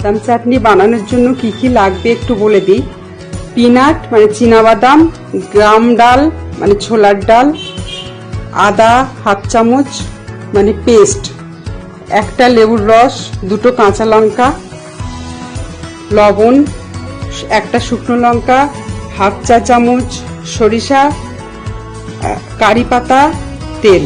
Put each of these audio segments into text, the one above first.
বাদাম চাটনি বানানোর জন্য কি কি লাগবে একটু বলে দিই। পিনাট মানে চীনাবাদাম, গ্রাম ডাল মানে ছোলার ডাল, আদা হাফ চামচ মানে পেস্ট, একটা লেবুর রস, দুটো কাঁচা লঙ্কা, লবণ, একটা শুকনো লঙ্কা, হাফ চা চামচ সরিষা, কারি পাতা, তেল।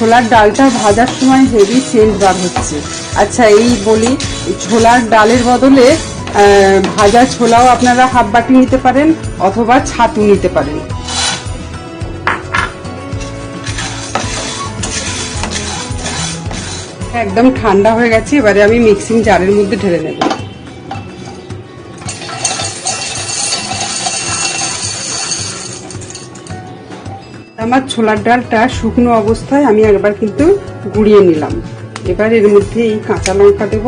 ছোলার ডালটা ভাজার সময় হেভি সেন্ট বার হচ্ছে। আচ্ছা এই বলি, ছোলার ডালের বদলে ভাজা ছোলাও আপনারা হাফ বাটি নিতে পারেন অথবা ছাতু নিতে পারেন। একদম ঠান্ডা হয়ে গেছে, এবারে আমি মিক্সিং জারের মধ্যে ঢেলে নেব। আমার ছোলার ডালটা শুকনো অবস্থায় আমি একবার কিন্তু গুঁড়িয়ে নিলাম। এবার এর মধ্যে এই কাঁচা লঙ্কা দেব,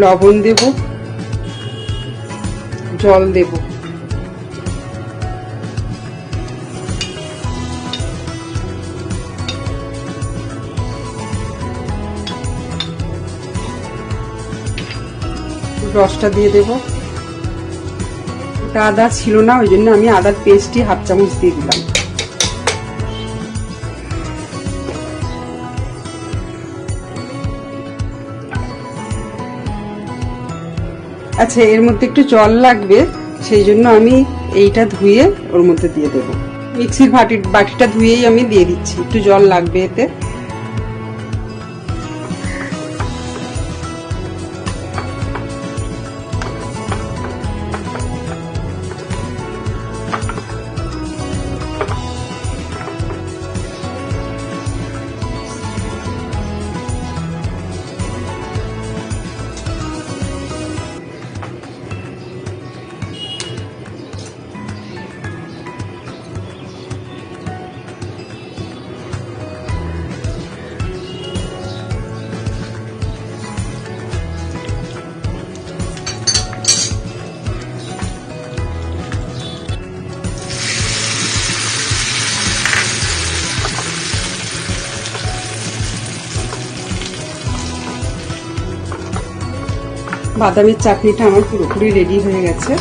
লবণ দেব, জল দেব, রসটা দিয়ে দেব। আদা ছিল না, ওই জন্য আমি আদার পেস্টই হাফ চামচ দিয়ে দিলাম। আচ্ছা এর মধ্যে একটু জল লাগবে, সেই জন্য আমি এইটা ধুয়ে ওর মধ্যে দিয়ে দেব। মিক্সির বাটিটা ধুয়েই আমি দিয়ে দিচ্ছি, একটু জল লাগবে এতে। বাদামের চাটনিটা আমার পুরোপুরি রেডি হয়ে গেছে।